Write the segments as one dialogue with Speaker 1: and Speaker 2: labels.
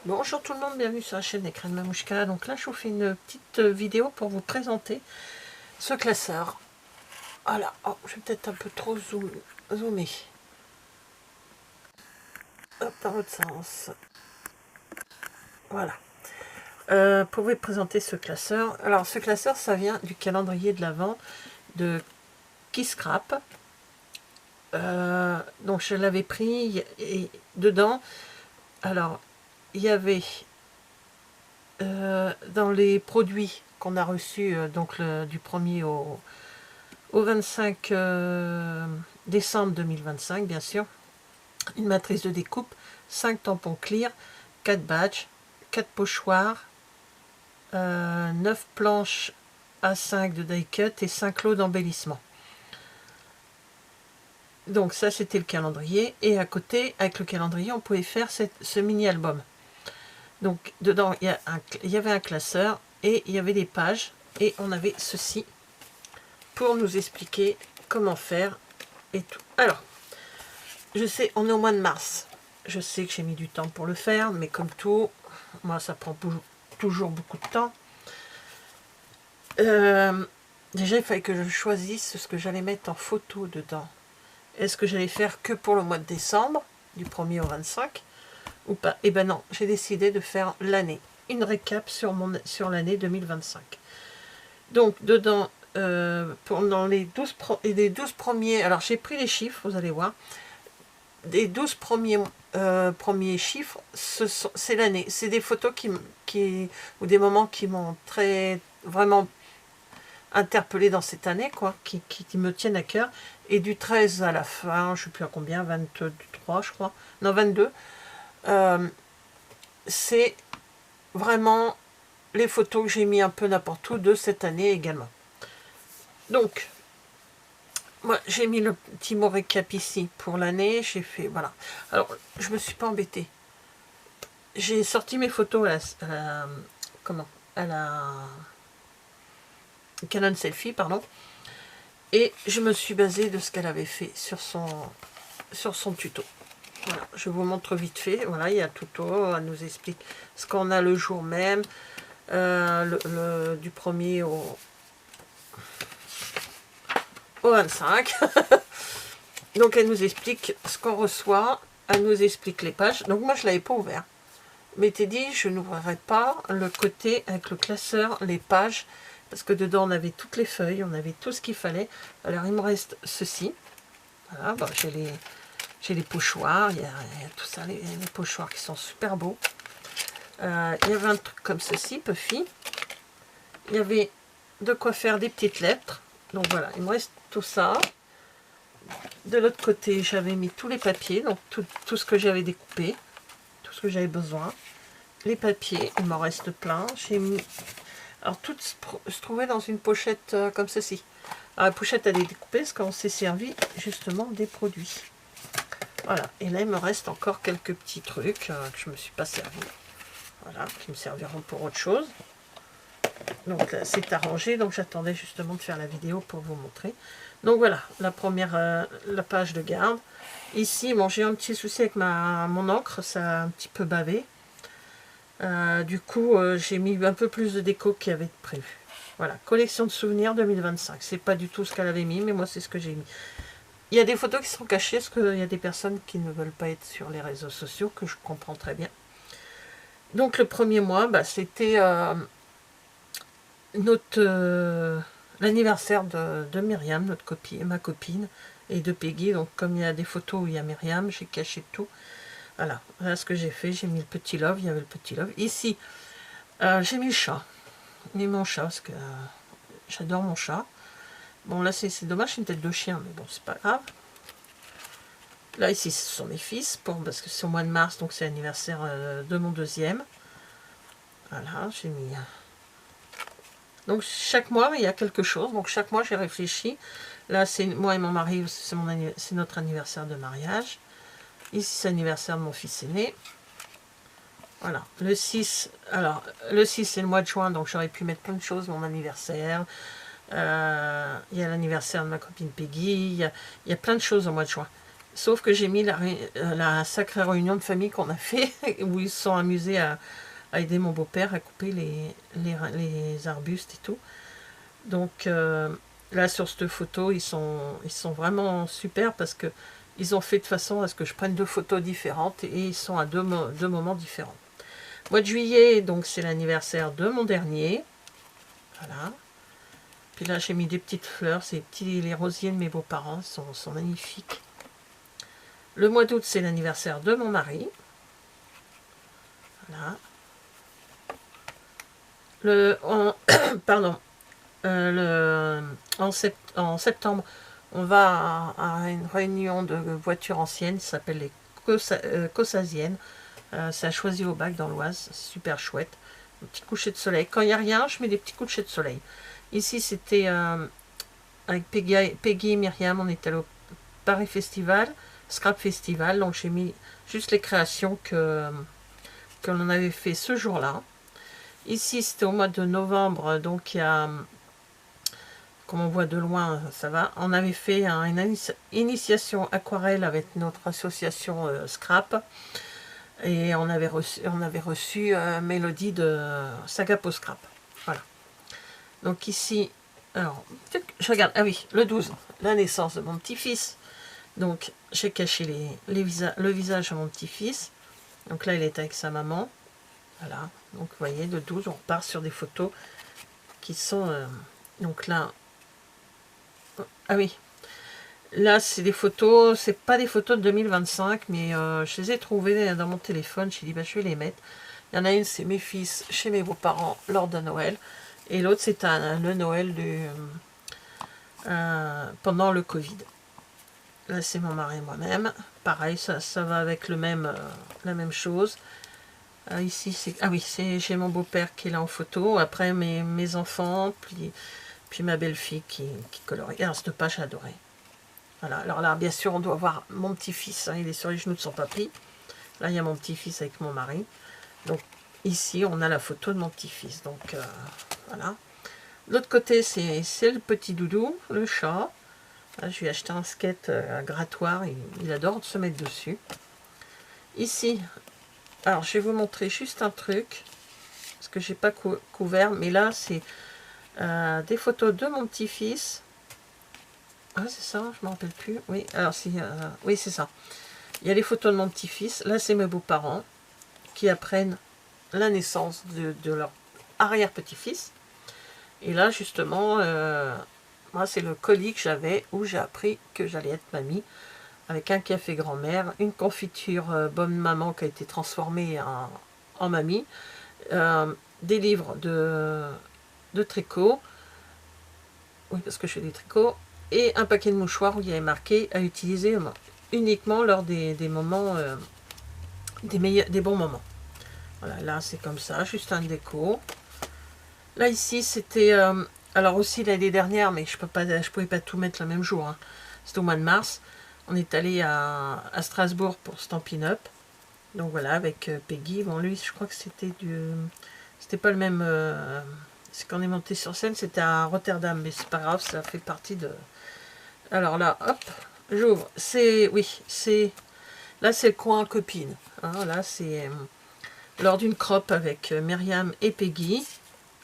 Speaker 1: Bonjour tout le monde, bienvenue sur la chaîne Écran de Mamouchka. Donc là je vous fais une petite vidéo pour vous présenter ce classeur. Voilà, oh, je vais peut-être un peu trop zoomer. Hop, dans l'autre sens. Voilà. Pour vous présenter ce classeur. Alors ce classeur, ça vient du calendrier de l'Avent de Kisscrap. Donc je l'avais pris et dedans, alors il y avait dans les produits qu'on a reçus donc du 1er au 25 décembre 2025, bien sûr, une matrice de découpe, 5 tampons clear, 4 badges, 4 pochoirs, 9 planches A5 de die cut et 5 lots d'embellissement. Donc ça c'était le calendrier, et à côté avec le calendrier on pouvait faire ce mini album. Donc dedans il y avait un classeur et il y avait des pages, et on avait ceci pour nous expliquer comment faire et tout. Alors je sais, on est au mois de mars, je sais que j'ai mis du temps pour le faire, mais comme tout, moi ça prend toujours beaucoup de temps. Déjà il fallait que je choisisse ce que j'allais mettre en photo dedans. Est-ce que j'allais faire que pour le mois de décembre, du 1er au 25, ou pas? Et ben non, j'ai décidé de faire l'année, une récap sur l'année 2025. Donc dedans, pendant les 12 premiers, alors j'ai pris les chiffres, vous allez voir, des 12 premiers chiffres, c'est l'année. C'est des photos ou des moments qui m'ont vraiment interpellé dans cette année, quoi, qui me tiennent à cœur. Et du 13 à la fin, je ne sais plus à combien, 23 je crois, non 22, c'est vraiment les photos que j'ai mis un peu n'importe où de cette année également. Donc moi j'ai mis le petit mot récap ici pour l'année, j'ai fait, voilà. Alors je me suis pas embêtée, j'ai sorti mes photos à la Canon Selfie, pardon, et je me suis basée de ce qu'elle avait fait sur son tuto. Voilà, je vous montre vite fait. Voilà, il y a un tuto, elle nous explique ce qu'on a le jour même, du 1er au 25. Donc elle nous explique ce qu'on reçoit, elle nous explique les pages. Donc moi je ne l'avais pas ouvert, mais t'es dit je n'ouvrirai pas le côté avec le classeur, les pages, parce que dedans on avait toutes les feuilles, on avait tout ce qu'il fallait. Alors il me reste ceci. Voilà, bon, j'ai les pochoirs, il y a tout ça, les pochoirs qui sont super beaux. Il y avait un truc comme ceci, Puffy. Il y avait de quoi faire des petites lettres. Donc voilà, il me reste tout ça. De l'autre côté, j'avais mis tous les papiers, donc tout ce que j'avais découpé, tout ce que j'avais besoin. Les papiers, il m'en reste plein. J'ai mis... Alors tout se trouvait dans une pochette comme ceci. Alors la pochette elle est découpée parce qu'on s'est servi justement des produits. Voilà, et là il me reste encore quelques petits trucs que je ne me suis pas servi. Voilà, qui me serviront pour autre chose. Donc là c'est arrangé, donc j'attendais justement de faire la vidéo pour vous montrer. Donc voilà, la première, la page de garde. Ici, bon, j'ai un petit souci avec mon encre, ça a un petit peu bavé. Du coup, j'ai mis un peu plus de déco qu'il y avait prévu. Voilà, collection de souvenirs 2025. C'est pas du tout ce qu'elle avait mis, mais moi c'est ce que j'ai mis. Il y a des photos qui sont cachées, parce qu'il y a des personnes qui ne veulent pas être sur les réseaux sociaux, que je comprends très bien. Donc le premier mois, bah, c'était l'anniversaire de Myriam, ma copine, et de Peggy. Donc comme il y a des photos où il y a Myriam, j'ai caché tout. Voilà, voilà ce que j'ai fait, j'ai mis le petit love, il y avait le petit love. Ici, j'ai mis le chat. J'ai mis mon chat, parce que j'adore mon chat. Bon là c'est dommage, c'est une tête de chien, mais bon c'est pas grave. Là ici ce sont mes fils, parce que c'est au mois de mars, donc c'est l'anniversaire de mon deuxième. Voilà, j'ai mis... Donc chaque mois il y a quelque chose, donc chaque mois j'ai réfléchi. Là c'est moi et mon mari, c'est notre anniversaire de mariage. Ici c'est l'anniversaire de mon fils aîné. Voilà, le 6, alors le 6 c'est le mois de juin, donc j'aurais pu mettre plein de choses, mon anniversaire. Il y a l'anniversaire de ma copine Peggy, il y a plein de choses au mois de juin. Sauf que j'ai mis la sacrée réunion de famille qu'on a fait, où ils se sont amusés à aider mon beau-père à couper les arbustes et tout. Donc là, sur cette photo, ils sont vraiment super parce que ils ont fait de façon à ce que je prenne deux photos différentes et ils sont à deux moments différents. Mois de juillet, donc c'est l'anniversaire de mon dernier. Voilà. Puis là, j'ai mis des petites fleurs, les rosiers de mes beaux-parents sont magnifiques. Le mois d'août, c'est l'anniversaire de mon mari. Voilà. Pardon. En septembre, on va à une réunion de voitures anciennes, ça s'appelle les Cossasiennes. C'est à Choisy-au-Bac dans l'Oise, super chouette. Un petit coucher de soleil. Quand il n'y a rien, je mets des petits couchers de soleil. Ici, c'était avec Peggy et Myriam, on était allé au Paris Festival, Scrap Festival, donc j'ai mis juste les créations que l'on avait fait ce jour-là. Ici, c'était au mois de novembre, donc il y a, comme on voit de loin, ça va. On avait fait une initiation aquarelle avec notre association Scrap. Et on avait reçu Mélodie de Saga Post Scrap. Voilà. Donc ici, alors, je regarde, ah oui, le 12, la naissance de mon petit-fils. Donc j'ai caché le visage de mon petit-fils. Donc là, il est avec sa maman. Voilà. Donc vous voyez, le 12, on repart sur des photos qui sont... donc là... Ah oui. Là, c'est des photos, c'est pas des photos de 2025, mais je les ai trouvées dans mon téléphone. J'ai dit, bah, je vais les mettre. Il y en a une, c'est mes fils chez mes beaux-parents lors de Noël. Et l'autre, c'est le Noël pendant le Covid. Là, c'est mon mari et moi-même. Pareil, ça va avec la même chose. Ici, c'est... Ah oui, j'ai mon beau-père qui est là en photo. Après, mes enfants, puis ma belle-fille qui colorie. Alors, cette page, j'ai adoré. Voilà, alors là, bien sûr, on doit voir mon petit-fils. Hein, il est sur les genoux de son papy. Là, il y a mon petit-fils avec mon mari. Donc, ici, on a la photo de mon petit-fils. Donc, voilà. L'autre côté, c'est le petit doudou, le chat. Là, je lui ai acheté un skate grattoir. Il adore se mettre dessus. Ici, alors, je vais vous montrer juste un truc. Parce que je n'ai pas couvert. Mais là, c'est des photos de mon petit-fils. Ah, c'est ça, je ne me rappelle plus. Oui, alors oui, c'est ça. Il y a les photos de mon petit-fils. Là, c'est mes beaux-parents qui apprennent la naissance de leur arrière-petit-fils. Et là, justement, moi, c'est le colis que j'avais où j'ai appris que j'allais être mamie. Avec un café grand-mère, une confiture bonne maman qui a été transformée en mamie, des livres de tricot. Oui, parce que je fais des tricots. Et un paquet de mouchoirs où il y avait marqué à utiliser uniquement lors des moments, des bons moments. Voilà, là c'est comme ça, juste un déco. Là ici c'était, alors aussi l'année dernière, mais je pouvais pas tout mettre le même jour. Hein. C'était au mois de mars. On est allé à Strasbourg pour Stampin' Up. Donc voilà, avec Peggy. Bon lui, je crois que c'était pas le même. C'est quand on est monté sur scène, c'était à Rotterdam, mais c'est pas grave, ça fait partie de. Alors là, hop, j'ouvre. Là c'est le coin copine. Hein, là c'est lors d'une crop avec Myriam et Peggy.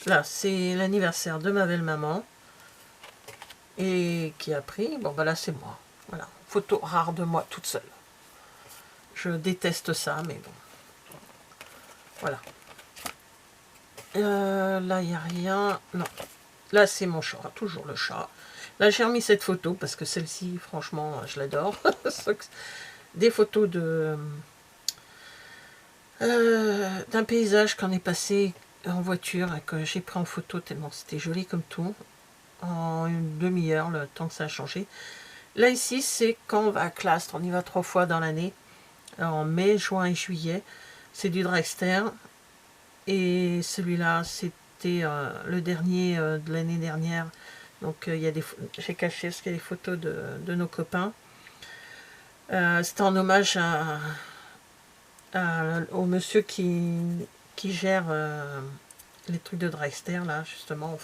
Speaker 1: Là c'est l'anniversaire de ma belle-maman. Et qui a pris, bon bah là c'est moi. Voilà, photo rare de moi toute seule. Je déteste ça, mais bon. Voilà. Là il n'y a rien. Non. Là c'est mon chat, toujours le chat. Là j'ai remis cette photo parce que celle-ci, franchement, je l'adore. Des photos d'un paysage qu'on est passé en voiture et que j'ai pris en photo tellement c'était joli comme tout. En une demi-heure, le temps que ça a changé. Là ici, c'est quand on va à Clastres. On y va 3 fois dans l'année. En mai, juin et juillet. C'est du dragster. Et celui-là, c'était le dernier de l'année dernière. Donc j'ai caché parce qu'il y a des photos de nos copains. C'était en hommage au monsieur qui gère les trucs de dragster, là, justement,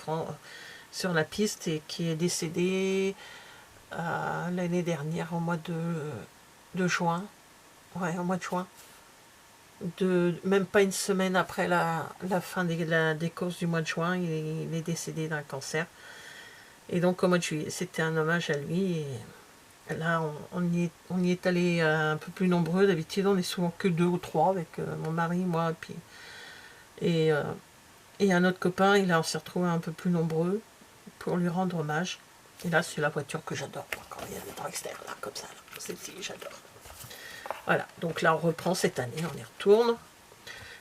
Speaker 1: sur la piste, et qui est décédé l'année dernière, au mois de juin, ouais, au mois de juin, même pas une semaine après la fin des courses du mois de juin, il est décédé d'un cancer. Et donc au mois de juillet, c'était un hommage à lui. Et là, on y est allé un peu plus nombreux. D'habitude, on est souvent que 2 ou 3 avec mon mari, moi, et un autre copain. Et là, on s'est retrouvés un peu plus nombreux pour lui rendre hommage. Et là, c'est la voiture que j'adore. Quand il y a des dragsters là, comme ça, celle-ci, j'adore. Voilà, donc là, on reprend cette année, on y retourne.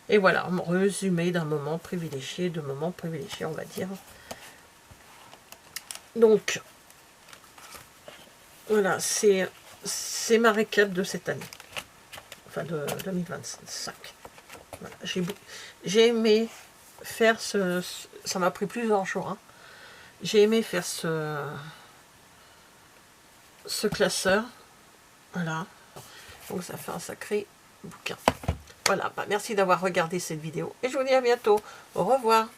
Speaker 1: Et voilà, un résumé d'un moment privilégié, de moments privilégiés, on va dire. Donc, voilà, c'est ma récap de cette année. Enfin, de 2025. Voilà, j'ai aimé faire ça m'a pris plusieurs jours. Hein. J'ai aimé faire ce classeur. Voilà. Donc ça fait un sacré bouquin. Voilà, bah merci d'avoir regardé cette vidéo. Et je vous dis à bientôt. Au revoir.